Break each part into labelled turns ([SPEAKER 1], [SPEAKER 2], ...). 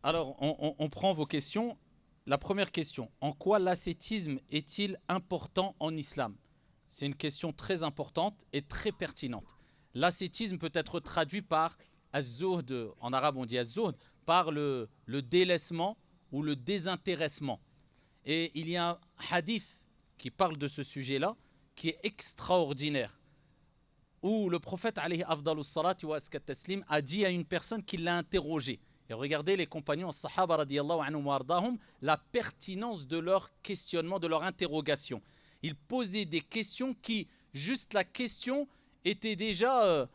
[SPEAKER 1] Alors, on prend vos questions. La première question, en quoi l'ascétisme est-il important en islam? C'est une question très importante et très pertinente. L'ascétisme peut être traduit par az-zuhd, en arabe on dit az-zuhd, par le délaissement ou le désintéressement. Et il y a un hadith qui parle de ce sujet-là, qui est extraordinaire, où le prophète alayhi afdalus salati wa askat taslim a dit à une personne qui l'a interrogé. Et regardez les compagnons sahaba radiyallahu anhum wa ardahum, la pertinence de leur questionnement, de leur interrogation. Ils posaient des questions qui, juste la question, était déjà,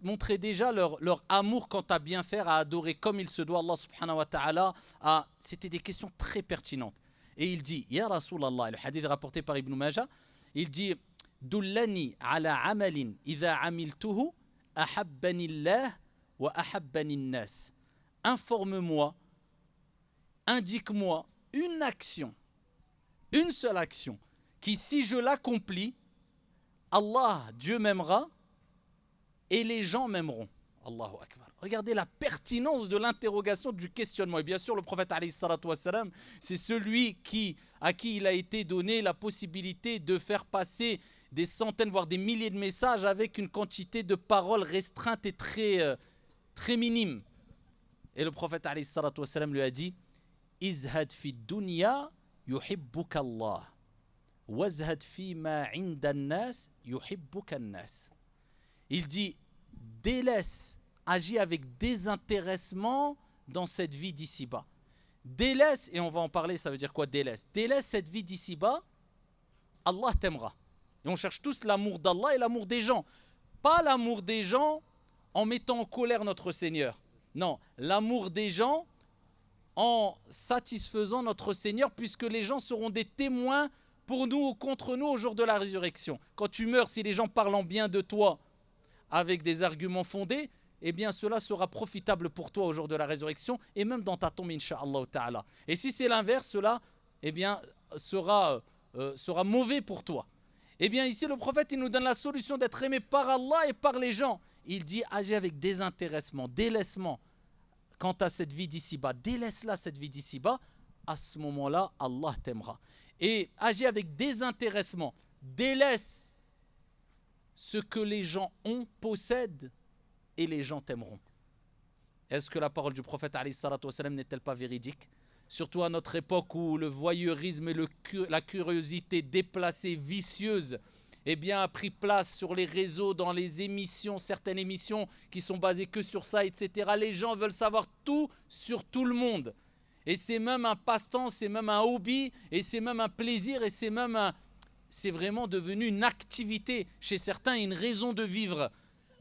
[SPEAKER 1] montrait déjà leur amour quant à bien faire, à adorer comme il se doit Allah subhanahu wa ta'ala. C'était des questions très pertinentes. Et il dit, Ya Rasulallah, le hadith rapporté par Ibn Majah, il dit, Dullani ala amalin idha amiltuhu ahabbani Allah wa ahabbani nas. Informe-moi, indique-moi une action, une seule action, qui si je l'accomplis, Allah, Dieu m'aimera et les gens m'aimeront. Allahu Akbar. Regardez la pertinence de l'interrogation, du questionnement. Et bien sûr, le prophète alayhi salatu wassalam, c'est celui à qui il a été donné la possibilité de faire passer des centaines, voire des milliers de messages avec une quantité de paroles restreintes et très minime. Et le prophète alayhi salatu wassalam lui a dit, Izhad fi dunya yuhibbuka Allah. Wazhad fi ma inda nas yuhibbuka nas. Il dit, délaisse, agis avec désintéressement dans cette vie d'ici-bas. Délaisse, et on va en parler, ça veut dire quoi délaisse? Délaisse cette vie d'ici-bas, Allah t'aimera. Et on cherche tous l'amour d'Allah et l'amour des gens. Pas l'amour des gens en mettant en colère notre Seigneur. Non, l'amour des gens en satisfaisant notre Seigneur, puisque les gens seront des témoins pour nous ou contre nous au jour de la résurrection. Quand tu meurs, si les gens parlent en bien de toi avec des arguments fondés, eh bien cela sera profitable pour toi au jour de la résurrection et même dans ta tombe, incha'Allah ta'ala. Et si c'est l'inverse, cela eh bien, sera mauvais pour toi. Eh bien ici, le prophète, il nous donne la solution d'être aimé par Allah et par les gens. Il dit, agis avec désintéressement, délaissement quant à cette vie d'ici-bas. Délaisse-la, cette vie d'ici-bas. À ce moment-là, Allah t'aimera. Et agis avec désintéressement. Délaisse ce que les gens ont, possèdent, et les gens t'aimeront. Est-ce que la parole du prophète alayhi salatu wassalam n'est-elle pas véridique? Surtout à notre époque où le voyeurisme et la curiosité déplacée, vicieuse, eh bien, a pris place sur les réseaux, dans les émissions, certaines émissions qui sont basées que sur ça, etc. Les gens veulent savoir tout sur tout le monde. Et c'est même un passe-temps, c'est même un hobby, et c'est même un plaisir, et c'est vraiment devenu une activité chez certains, une raison de vivre,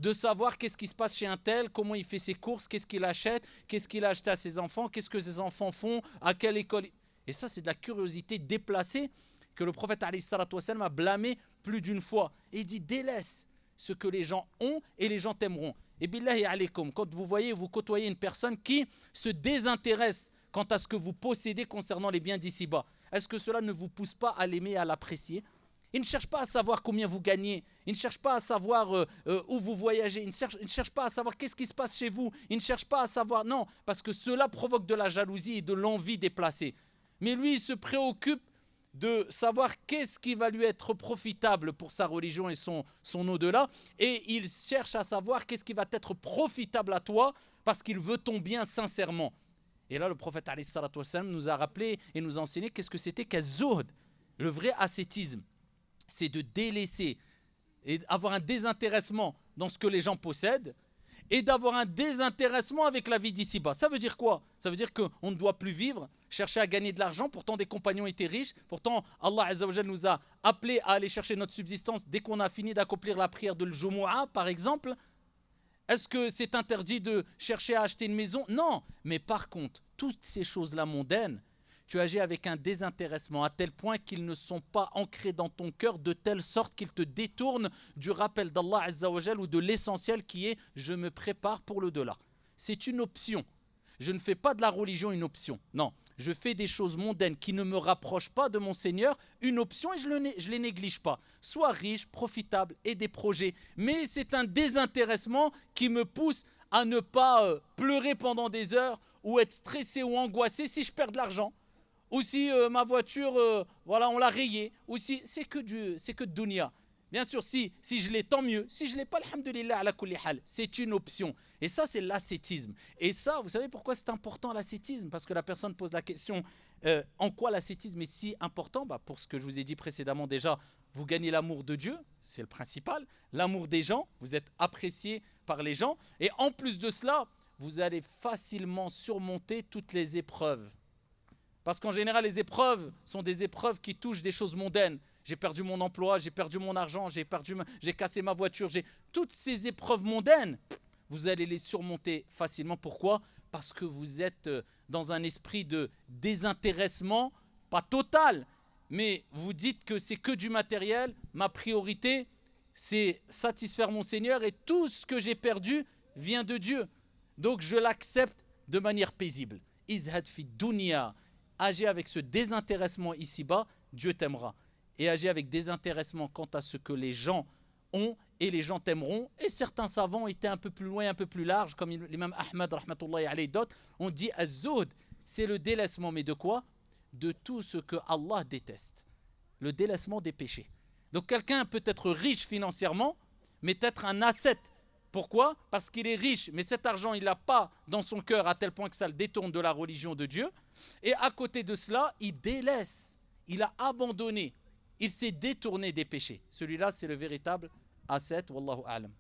[SPEAKER 1] de savoir qu'est-ce qui se passe chez un tel, comment il fait ses courses, qu'est-ce qu'il achète, qu'est-ce qu'il a acheté à ses enfants, qu'est-ce que ses enfants font, à quelle école. Et ça, c'est de la curiosité déplacée que le prophète alayhi salatu wassalam a blâmé plus d'une fois. Et il dit, délaisse ce que les gens ont et les gens t'aimeront. Et billahi alaykum, quand vous côtoyez une personne qui se désintéresse quant à ce que vous possédez concernant les biens d'ici-bas, est-ce que cela ne vous pousse pas à l'aimer et à l'apprécier? Il ne cherche pas à savoir combien vous gagnez. Il ne cherche pas à savoir où vous voyagez. Il ne cherche pas à savoir qu'est-ce qui se passe chez vous. Il ne cherche pas à savoir... Non, parce que cela provoque de la jalousie et de l'envie déplacée. Mais lui, il se préoccupe de savoir qu'est-ce qui va lui être profitable pour sa religion et son au-delà. Et il cherche à savoir qu'est-ce qui va être profitable à toi parce qu'il veut ton bien sincèrement. Et là, le prophète alayhi salatu wassalam nous a rappelé et nous a enseigné qu'est-ce que c'était qu'az-zuhd, le vrai ascétisme. C'est de délaisser et avoir un désintéressement dans ce que les gens possèdent et d'avoir un désintéressement avec la vie d'ici-bas. Ça veut dire quoi? Ça veut dire qu'on ne doit plus vivre, chercher à gagner de l'argent. Pourtant, des compagnons étaient riches. Pourtant, Allah Azza wa Jal nous a appelés à aller chercher notre subsistance dès qu'on a fini d'accomplir la prière de l'Jumu'ah, par exemple. Est-ce que c'est interdit de chercher à acheter une maison? Non. Mais par contre, toutes ces choses-là mondaines, tu agis avec un désintéressement à tel point qu'ils ne sont pas ancrés dans ton cœur de telle sorte qu'ils te détournent du rappel d'Allah Azza wa Jal ou de l'essentiel qui est « je me prépare pour le-delà ». C'est une option. Je ne fais pas de la religion une option. Non, je fais des choses mondaines qui ne me rapprochent pas de mon Seigneur, une option et je ne les néglige pas. Sois riche, profitable et des projets. Mais c'est un désintéressement qui me pousse à ne pas pleurer pendant des heures ou être stressé ou angoissé si je perds de l'argent. Ou si ma voiture, voilà, on l'a rayée. Ou si c'est que de dunya. Bien sûr, si je l'ai, tant mieux. Si je ne l'ai pas, alhamdoulilah, ala kulli hal. C'est une option. Et ça, c'est l'ascétisme. Et ça, vous savez pourquoi c'est important l'ascétisme? Parce que la personne pose la question, en quoi l'ascétisme est si important? Pour ce que je vous ai dit précédemment déjà, vous gagnez l'amour de Dieu, c'est le principal. L'amour des gens, vous êtes apprécié par les gens. Et en plus de cela, vous allez facilement surmonter toutes les épreuves. Parce qu'en général, les épreuves sont des épreuves qui touchent des choses mondaines. J'ai perdu mon emploi, j'ai perdu mon argent, j'ai cassé ma voiture. Toutes ces épreuves mondaines, vous allez les surmonter facilement. Pourquoi? Parce que vous êtes dans un esprit de désintéressement, pas total, mais vous dites que c'est que du matériel. Ma priorité, c'est satisfaire mon Seigneur et tout ce que j'ai perdu vient de Dieu. Donc je l'accepte de manière paisible. Izhad fi dunya. Agis avec ce désintéressement ici-bas, Dieu t'aimera. Et agis avec désintéressement quant à ce que les gens ont et les gens t'aimeront. Et certains savants étaient un peu plus loin, un peu plus large, comme l'imam Ahmad, rahmatullahi alayhi, d'autres, on dit az-zuhd, c'est le délaissement, mais de quoi? De tout ce que Allah déteste. Le délaissement des péchés. Donc quelqu'un peut être riche financièrement, mais être un ascète. Pourquoi? Parce qu'il est riche, mais cet argent, il l'a pas dans son cœur à tel point que ça le détourne de la religion de Dieu. Et à côté de cela, il délaisse, il a abandonné, il s'est détourné des péchés. Celui-là, c'est le véritable ascète. Wallahu a'lam.